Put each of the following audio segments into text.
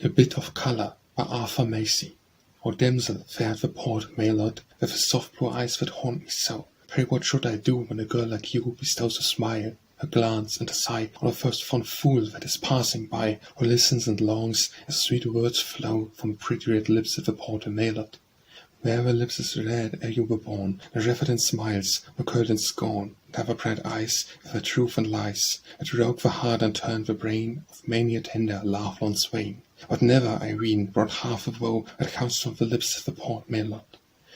A Bit of Colour by Arthur Macy. O damsel, fair the port Maylord, with his soft blue eyes that haunt me so. Pray what should I do when a girl like you bestows a smile, a glance and a sigh on the first fond fool that is passing by, who listens and longs as sweet words flow from pretty red lips at the port Maylord? Where were lips as red ere you were born, and reverent smiles were curled in scorn, and ever bright eyes with their truth and lies, that rogue the heart and turned the brain of many a tender, love-lorn swain. But never, I ween, brought half the woe that comes from the lips of the port Maylord.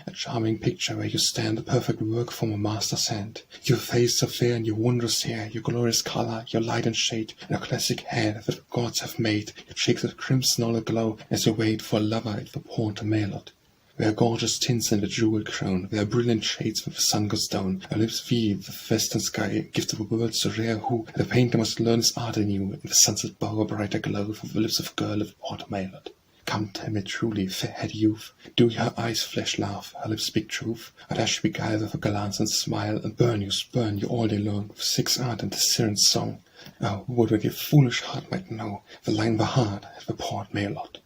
A charming picture where you stand, a perfect work from a master's hand. Your face so fair and your wondrous hair, your glorious colour, your light and shade, and your classic hair that the gods have made, your cheeks that crimson all aglow as you wait for a lover at the port Maylord. Where gorgeous tints in the jewelled crown, where brilliant shades when the sun goes down, our lips weave the western sky, give to the world so rare who, the painter must learn his art anew, in the sunset bow a brighter glow from the lips of a girl of Port Maylord. Come, tell me truly, fair-haired youth, do her eyes flash love, her lips speak truth, or does she beguile with a glance and smile, and burn you all day long, with sex art and the siren's song? Oh, would that your foolish heart might know the line the heart at the Port Maylord.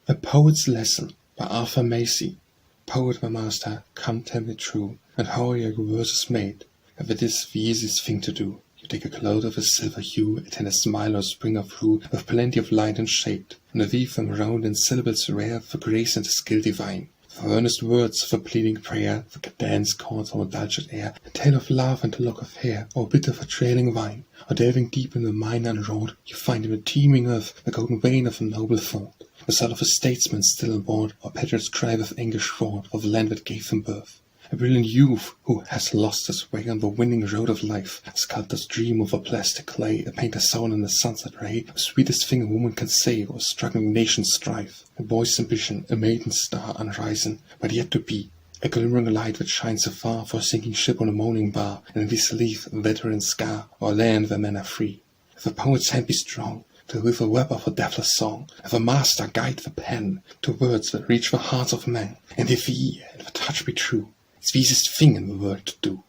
A Poet's Lesson by Arthur Macy. Poet, my master, come tell me true, and how are your verses made? If it is the easiest thing to do, you take a cloud of a silver hue, attend a smile or spring or through, with plenty of light and shade, and weave them round in syllables rare, for grace and skill divine. For earnest words, for pleading prayer, for cadence chords from a dulcet air, a tale of love and a lock of hair, or a bit of a trailing vine, or delving deep in the mine unwrought, you find in the teeming earth the golden vein of a noble thought. The soul of a statesman still on board, or patriot's cry with anguish fraught, of the land that gave them birth. A brilliant youth who has lost his way on the winning road of life, a sculptor's dream of a plastic clay, a painter's soul in the sunset ray, the sweetest thing a woman can say, or a struggling nation's strife, a boy's ambition, a maiden's star unrisen, but yet to be, a glimmering light that shines afar for a sinking ship on a moaning bar, and this leaf a veteran scar, or land where men are free. If a poet's hand be strong, to with a web of a deathless song, if a master guide the pen to words that reach the hearts of men, and if the ear and the touch be true, it's the easiest thing in the world to do.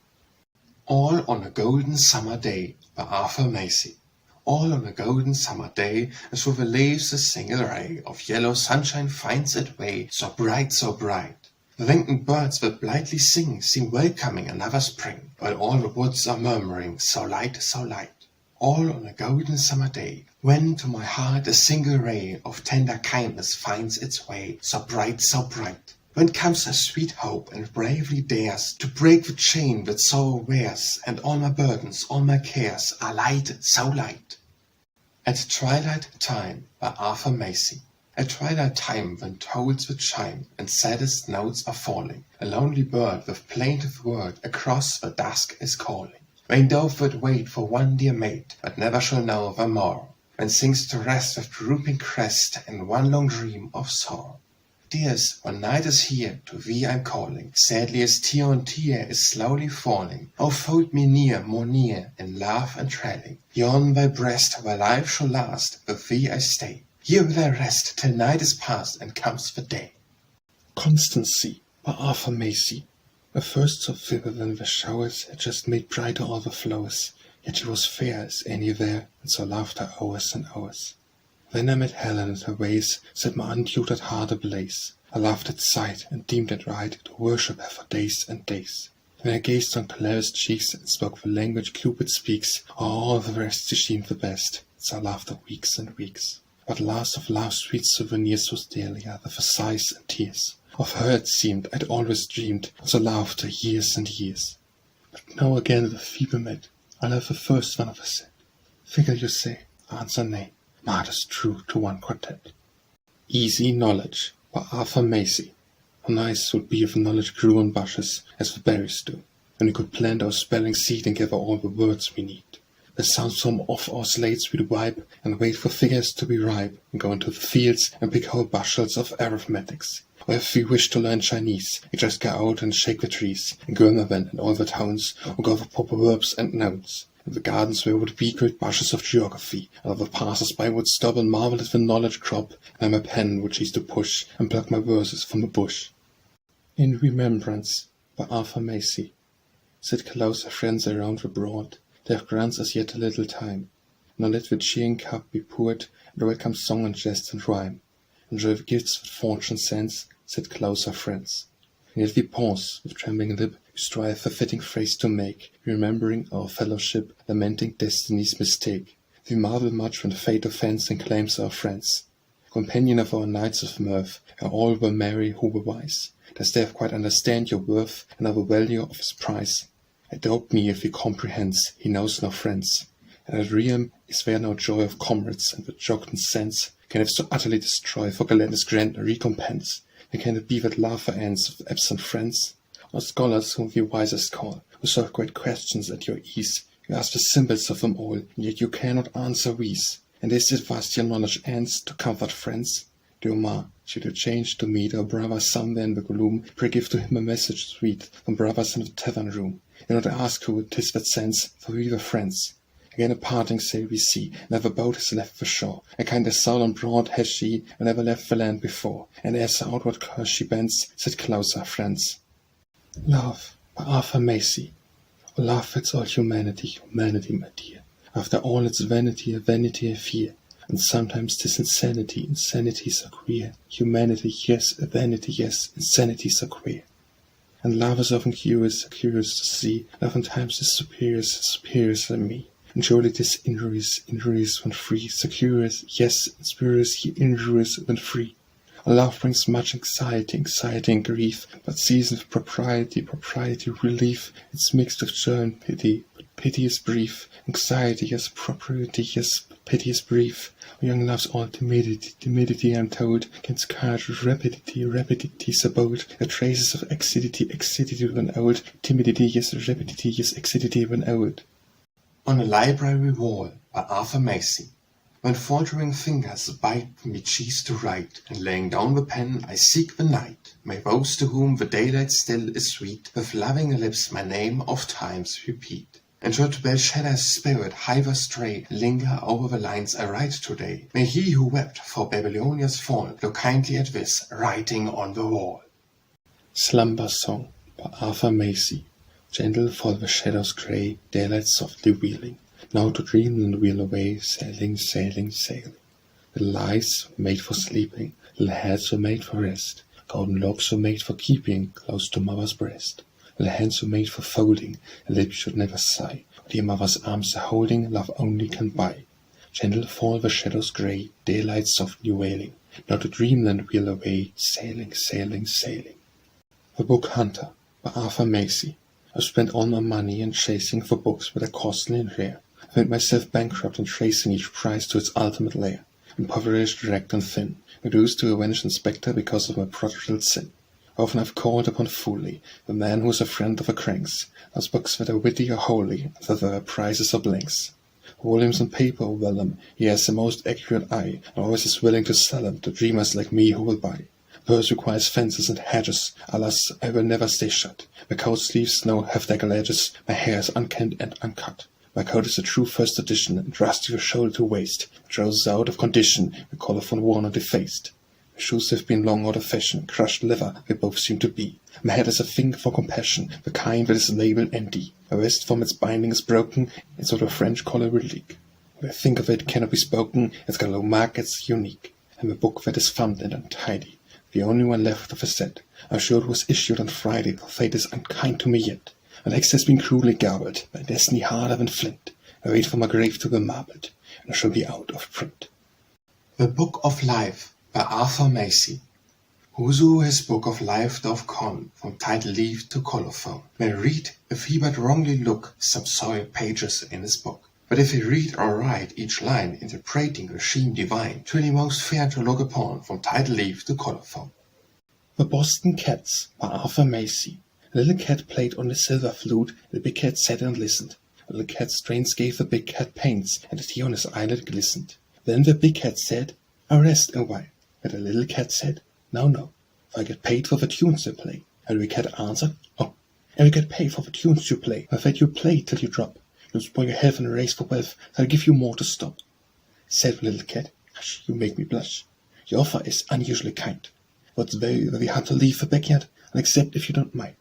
All on a Golden Summer Day by Arthur Macy. All on a golden summer day, as through the leaves a single ray of yellow sunshine finds its way, so bright, so bright. The winged birds that blithely sing seem welcoming another spring, while all the woods are murmuring, so light, so light. All on a golden summer day, when to my heart a single ray of tender kindness finds its way, so bright, so bright. When comes a sweet hope and bravely dares to break the chain that sorrow wears, and all my burdens, all my cares are lighted, so light. At Twilight Time by Arthur Macy. At twilight time, when tolls the chime, and saddest notes are falling, a lonely bird with plaintive word across the dusk is calling. Vain dove that wait for one dear mate, but never shall know the more, when sinks to rest with drooping crest in one long dream of sorrow. Dears, when night is here, to thee I'm calling, sadly as tear on tear is slowly falling. Oh, fold me near, more near, in love and trailing. Here on thy breast, where life shall last, with thee I stay. Here will I rest, till night is past, and comes the day. Constancy by Arthur Macy. The first so vivid than the showers had just made brighter all the flowers, yet she was fair as any there, and so loved her hours and hours. Then I met Helen, and her ways set my untutored heart ablaze. I loved at sight, and deemed it right to worship her for days and days. When I gazed on Clara's cheeks, and spoke the language Cupid speaks, all the rest she seemed the best, so I loved her weeks and weeks. But last of love's sweet souvenirs was Delia, with her sighs and tears. Of her it seemed I'd always dreamed, so loved her years and years. But now again the feeble met, I love the first one of us said. Figure you say, answer nay. Martyrs true to one quartet. Easy Knowledge by Arthur Macy. How nice would be if knowledge grew on bushes, as the berries do, and we could plant our spelling seed and gather all the words we need. The sounds from off our slates we'd wipe, and wait for figures to be ripe, and go into the fields and pick whole bushels of arithmetics. Or if we wish to learn Chinese, we just go out and shake the trees, and Gurmaven and all the towns, or go for proper verbs and nouns. In the gardens there would be great bushes of geography, and all the passers-by would stop and marvel at the knowledge crop, and my pen would cease to push, and pluck my verses from the bush. In Remembrance by Arthur Macy. Sit close, our friends around the broad, they have grants as yet a little time. Now let the cheering cup be poured, and welcome song and jest and rhyme. Enjoy the gifts that fortune sends, sit closer friends. And yet we pause, with trembling lip, we strive a fitting phrase to make, remembering our fellowship, lamenting destiny's mistake. We marvel much when fate offends and claims our friends. Companion of our nights of mirth, ere all were merry who were wise. Does death quite understand your worth, and know the value of his price? I doubt me if he comprehends, he knows no friends. And at realm is there no joy of comrades, and the jocund sense can have so utterly destroy for gladness grant a recompense? And can it be that laughter ends with absent friends? Or scholars whom we wisest call, who solve great questions at your ease, you ask the symbols of them all, and yet you cannot answer these. And is it thus your knowledge ends to comfort friends? Dear Ma, should you change to meet our brother somewhere in the gloom, pray give to him a message sweet from brothers in the tavern room. Do not ask who 'tis that sends, for we were friends. Again a parting sail we see, never boat has left the shore. A kind of soul and broad has she, who never left the land before. And as her outward course she bends, sit closer, friends. Love, by Arthur Macy. Oh, love fits all humanity, humanity, my dear. After all it's vanity, a vanity, a fear. And sometimes 'tis insanity, insanity so queer. Humanity, yes, a vanity, yes, insanity so queer. And love is often curious, curious to see. And oftentimes is superior, superior than me. And surely 'tis injuries, injuries when free. So curious, yes, and spurious, ye injurious when free. Our love brings much anxiety, anxiety and grief, but seasoned with propriety, propriety, relief. It's mixed with joy and pity, but pity is brief. Anxiety, yes, propriety, yes, but pity is brief. Our young love's all timidity, timidity, I'm told, can scourge with rapidity, rapidity so bold. The traces of excidity, excidity when old. Timidity, yes, rapidity, yes, excidity when old. On a library wall by Arthur Macy. When faltering fingers bite me cheese to write, and laying down the pen I seek the night, may those to whom the daylight still is sweet, with loving lips my name oft times repeat. And should Belshazzar's spirit hiver stray, linger over the lines I write today, may he who wept for Babylonia's fall look kindly at this writing on the wall. Slumber Song by Arthur Macy. Gentle fall the shadows grey, daylight softly wheeling. Now to dreamland wheel away, sailing, sailing, sailing. Little eyes were made for sleeping, little heads were made for rest. Golden locks were made for keeping close to mother's breast. Little hands were made for folding, a lip should never sigh. What dear mother's arms are holding, love only can buy. Gentle fall the shadows grey, daylight softly wailing. Now to dreamland wheel away, sailing, sailing, sailing. The Book Hunter by Arthur Macy. I've spent all my money in chasing for books that are costly and rare. I found myself bankrupt in tracing each prize to its ultimate lair. Impoverished, wrecked and thin, reduced to a vanished inspector because of my prodigal sin. Often I've called upon Foley, the man who is a friend of the cranks, those books that are witty or holy, and that there are prizes or blanks. Volumes on paper or vellum, he has the most accurate eye, and always is willing to sell them to dreamers like me who will buy. Verse requires fences and hedges, alas, I will never stay shut. My coat sleeves no half-decker edges, my hair is unkempt and uncut. My coat is a true first edition, and rusty from shoulder to waist. My trousers are out of condition, the collar from worn and defaced. My shoes have been long out of fashion, crushed leather they both seem to be. My head is a thing for compassion, the kind that is labeled empty. My vest from its binding is broken, and sort of French collar relic. When I think of it cannot be spoken, it's got low mark, it's unique. I'm a book that is thumbed and untidy, the only one left of a set. I'm sure it was issued on Friday, for fate is unkind to me yet. My legs has been cruelly garbled, my destiny harder than flint. I wait for my grave to be marbled, and I shall be out of print. The Book of Life by Arthur Macy. Whoso his Book of Life doth con, from title leaf to colophon, may read, if he but wrongly look, some soiled pages in his book. But if he read or write each line, interpreting the scheme divine, 'twill be most fair to look upon, from title leaf to colophon. The Boston Cats by Arthur Macy. A little cat played on the silver flute, and the big cat sat and listened. A little cat's strains gave the big cat pains, and the tear on his eyelid glistened. Then the big cat said, "I'll rest a while." But the little cat said, "No, no, for I get paid for the tunes you play." And the big cat answered, "Oh, and we get paid for the tunes you play, but that you play till you drop. You'll spoil your health in a race for wealth, I'll give you more to stop." Said the little cat, "Hush, you make me blush. Your offer is unusually kind. But it's very, very hard to leave the backyard, and accept if you don't mind.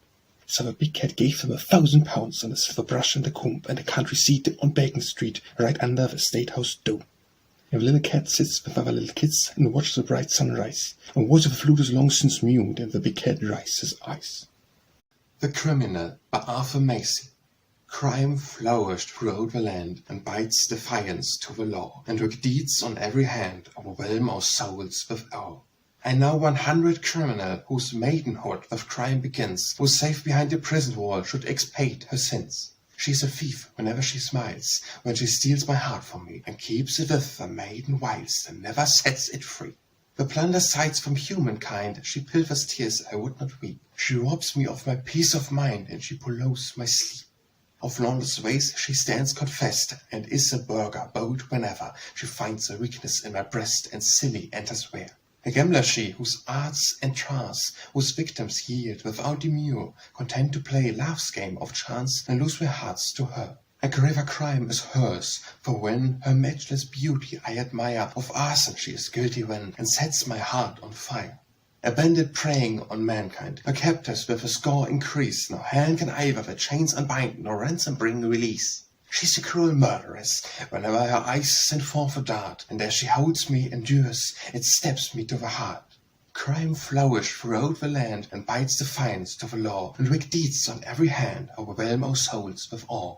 So the big cat gave them £1,000 and a silver brush and a comb and a country seat on Bacon Street, right under the State House dome. And the little cat sits with other little kids and watches the bright sunrise, and voice of the flute is long since mute, and the big cat dries his eyes. The Criminal by Arthur Macy. Crime flourished throughout the land, and bites defiance to the law, and wicked deeds on every hand overwhelm our souls with awe. I know 100 criminal whose maidenhood with crime begins, who safe behind the prison wall should expiate her sins. She's a thief whenever she smiles, when she steals my heart from me, and keeps it with the maiden whilst, and never sets it free. The plunder sights from humankind, she pilfers tears I would not weep. She robs me of my peace of mind, and she pollutes my sleep. Of lawless ways she stands confessed, and is a burgher bold whenever she finds a weakness in my breast, and silly enters where. A gambler she, whose arts entrance, whose victims yield without demur, content to play love's game of chance, and lose their hearts to her. A graver crime is hers, for when her matchless beauty I admire, of arson she is guilty when, and sets my heart on fire. A bandit preying on mankind, her captors with a score increase, no hand can either the chains unbind, nor ransom bring release. She's a cruel murderess, whenever her eyes send forth a dart, and as she holds me endures, it stabs me to the heart. Crime flourished throughout the land, and bites defiance to the law, and wicked deeds on every hand overwhelm our souls with awe.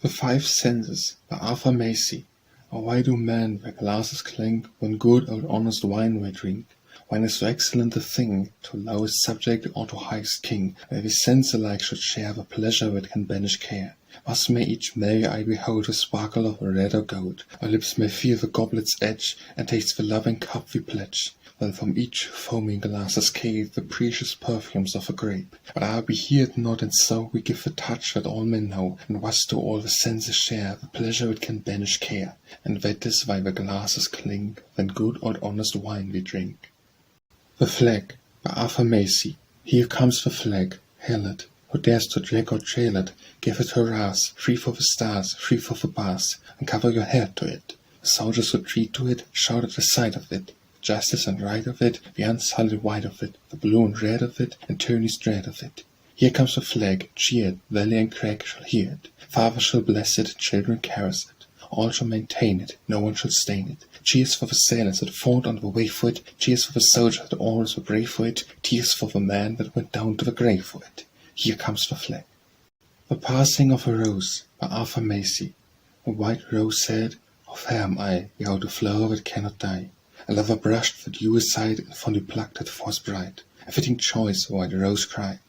The Five Senses by Arthur Macy. Oh, why do men their glasses clink, when good old honest wine they drink? Wine is so excellent a thing, to lowest subject or to highest king, where every sense alike should share the pleasure that can banish care. Thus may each merry eye behold the sparkle of red or gold, our lips may feel the goblet's edge, and taste the loving cup we pledge, while from each foaming glass escape the precious perfumes of a grape. But we hear it not, and so we give the touch that all men know, and thus do all the senses share the pleasure it can banish care, and that is why the glasses clink, then good old honest wine we drink. The Flag by Arthur Macy. Here comes the flag, hail it. Who dares to drag or trail it? Give it hurrahs, free for the stars, free for the bars, and cover your head to it. The soldiers who treat to it, shout at the sight of it. Justice and right of it, the unsullied white of it, the blue and red of it, and tyranny's dread of it. Here comes the flag, cheer it, valley and crag shall hear it. Fathers shall bless it, children caress it. All shall maintain it, no one shall stain it. Cheers for the sailors that fought on the way for it, cheers for the soldiers that always were brave for it, tears for the man that went down to the grave for it. Here comes the flag. The Passing of a Rose by Arthur Macy. A white rose said, "How fair am I, behold a flower that cannot die." A lover brushed the dew aside, and fondly plucked it for his bride. A fitting choice, the white rose cried.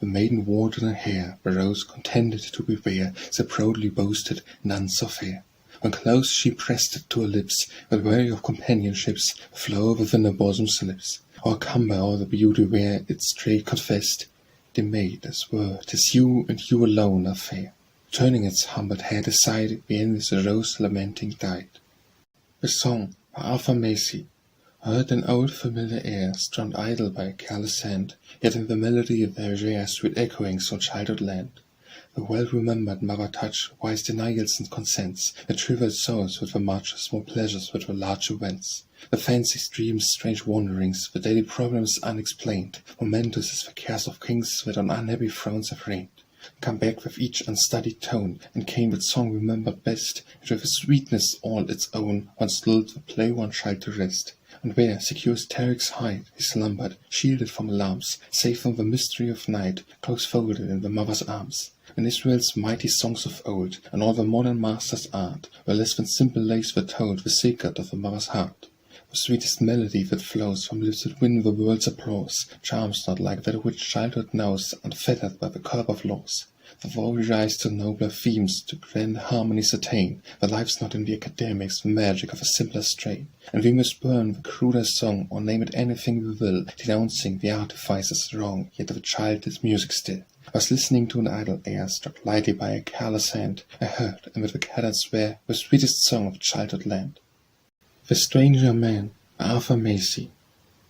The maiden wore in her hair, the rose contented to be bare, so proudly boasted, none so fair. When close she pressed it to her lips, but weary of companionships, the flower within her bosom slips. O'ercome by all the beauty where its trait confessed, "Dear maid, as were 'tis you, and you alone are fair." Turning its humbled head aside, the envious rose lamenting died. The Song by Arthur Macy. Heard an old familiar air, strummed idle by a careless hand, yet in the melody there is rare sweet echoings from childhood land. The well-remembered mother touch, wise denials and consents, the trivial souls with the much, small pleasures with the large events. The fancy's dreams, strange wanderings, the daily problems unexplained, momentous as the cares of kings that on unhappy thrones have reigned, come back with each unstudied tone, and came with song remembered best, and with a sweetness all its own, once lulled the play-worn child to rest. And where, secure as Tarik's hide, he slumbered, shielded from alarms, safe from the mystery of night, close folded in the mother's arms. When Israel's mighty songs of old, and all the modern master's art, were less than simple lays were told the secret of the mother's heart. The sweetest melody that flows from lips that win the world's applause, charms not like that which childhood knows, unfettered by the curb of laws. The vow we rise to nobler themes, to grand harmonies attain, the life's not in the academics, the magic of a simpler strain, and we must burn the cruder song, or name it anything we will, denouncing the artifices wrong, yet the child is music still. I was listening to an idle air, struck lightly by a careless hand, I heard, and with a cadence swear, the sweetest song of childhood land. The Stranger Man by Arthur Macy.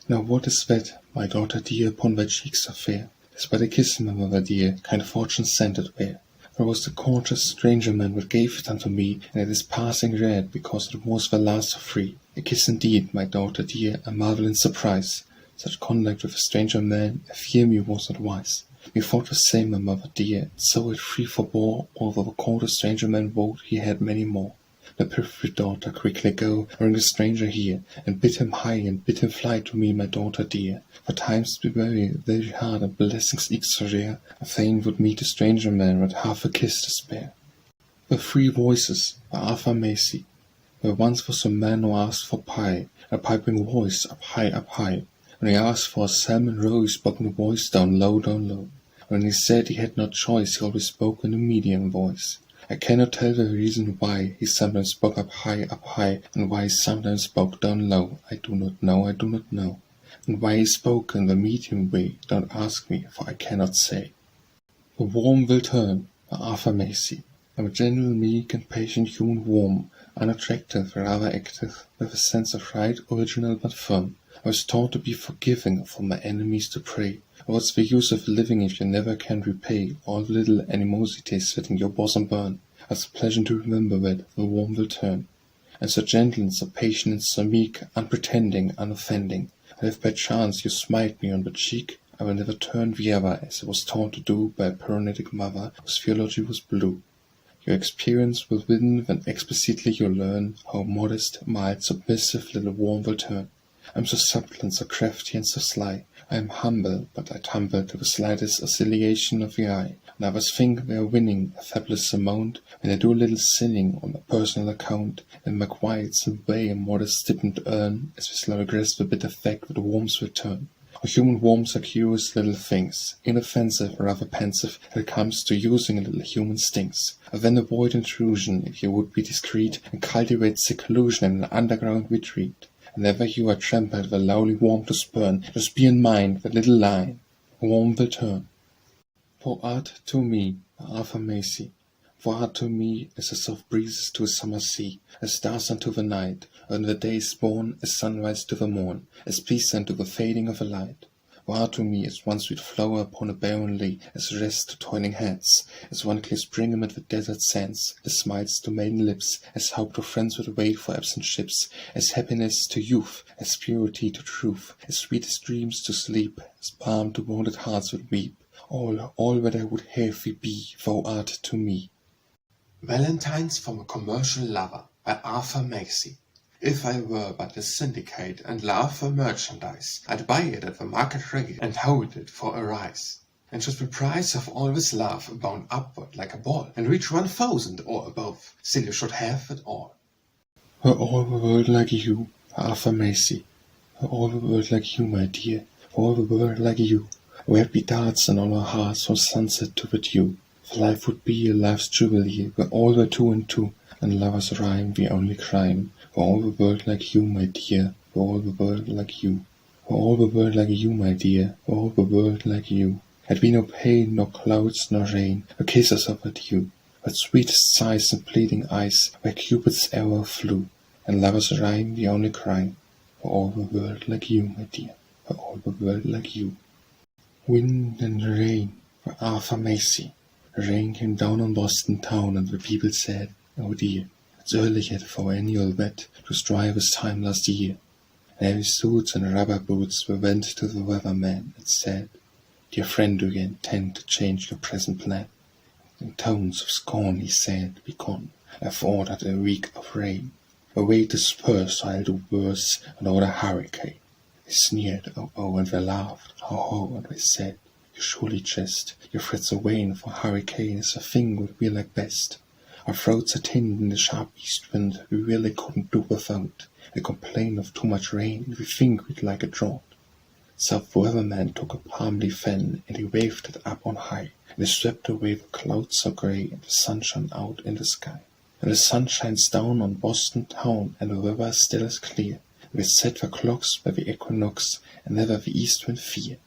Now what is that, my daughter dear, upon thy cheeks so fair? 'Tis but a kiss, my mother dear, kind fortune sent it where. For it was the courteous stranger man that gave it unto me, and it is passing red, because it was the last of three. A kiss indeed, my daughter dear, I marvel in surprise. Such conduct with a stranger man, I fear me was not wise. We thought the same, my mother dear, and so it free forbore, although the court a stranger man vowed he had many more. My perfect daughter, quickly go, bring the stranger here, and bid him hie, and bid him fly to me, my daughter dear. For times be very, very hard, and blessings eke so rare, I fain would meet a stranger man, with half a kiss to spare. The Three Voices by Arthur Macy. There once was a man who asked for pie, a piping voice up high, up high. When he asked for a salmon roe, he spoke in a voice down low, down low. When he said he had no choice, he always spoke in a medium voice. I cannot tell the reason why he sometimes spoke up high, and why he sometimes spoke down low. I do not know, I do not know. And why he spoke in the medium way, don't ask me, for I cannot say. The Worm Will Turn by Arthur Macy. I'm a gentle, meek, and patient human worm, unattractive, rather active, with a sense of right, original but firm. I was taught to be forgiving, for my enemies to pray. What's the use of living if you never can repay all the little animosities that in your bosom burn? It's a pleasure to remember that the worm will turn. And so gentle and so patient and so meek, unpretending, unoffending, and if by chance you smite me on the cheek, I will never turn the other, as I was taught to do by a paralytic mother whose theology was blue. Your experience will win when explicitly you learn how modest, mild, submissive little worm will turn. I'm so subtle and so crafty and so sly. I am humble, but I tumble to the slightest oscillation of the eye, and others think they are winning a fabulous amount when they do a little sinning on a personal account, and my quiet, simple way a modest stipend earn, as we slowly grasp the bitter fact that the worms will turn. Our human worms are curious little things, inoffensive, rather pensive, when it comes to using a little human stings. Then avoid intrusion, if you would be discreet, and cultivate seclusion in an underground retreat. Whenever you are trampled the lowly worm to spurn, just be in mind the little line, a worm will turn. For art to me, by Arthur Macy. For art to me is as soft breezes to a summer sea, as stars unto the night, when the day is born, as sunrise to the morn, as peace unto the fading of a light. For art to me is one sweet flower upon a barren lea, as rest to toiling hands, as one clear spring amid the desert sands, as smiles to maiden lips, as hope to friends that wait for absent ships, as happiness to youth, as purity to truth, as sweetest dreams to sleep, as balm to wounded hearts that weep. All that I would have thee be, thou art to me. Valentines from a Commercial Lover by Arthur Macy. If I were but a syndicate and love for merchandise, I'd buy it at the market rate and hold it for a rise. And should the price of all this love bound upward like a ball, and reach 1,000 or above, still you should have it all. Were all the world like you, Arthur Macy. Were all the world like you, my dear. Were all the world like you. Where'd be darts in all our hearts from sunset to the dew. For life would be a life's jubilee, where all were two and two, and lovers rhyme the only crime. For all the world like you, my dear, for all the world like you. For all the world like you, my dear, for all the world like you. Had we no pain, nor clouds, nor rain, or kisses of a dew, but sweetest sighs and pleading eyes, where Cupid's arrow flew, and lovers rhyme the only crime. For all the world like you, my dear, for all the world like you. Wind and rain, by Arthur Macy. Rain came down on Boston town, and the people said, "Oh dear, it's early yet for annual wet, 'twas dry this time last year." And heavy suits and rubber boots we went to the weatherman and said, "Dear friend, do you intend to change your present plan?" In tones of scorn he said, "Begone, I've ordered a week of rain. Away disperse, I'll do worse, and order hurricane." They sneered, oh, and they laughed, ho, and they said, "You surely jest, your threats are vain, for hurricane is the thing we like best. Our throats are tinned in the sharp east wind, we really couldn't do without. We complain of too much rain, and we think we'd like a drought." So the weatherman took a palm leaf fan, and he waved it up on high, and he swept away the clouds so grey, and the sun shone out in the sky. And the sun shines down on Boston town, and the weather still as clear. We set the clocks by the equinox, and never the east wind fear.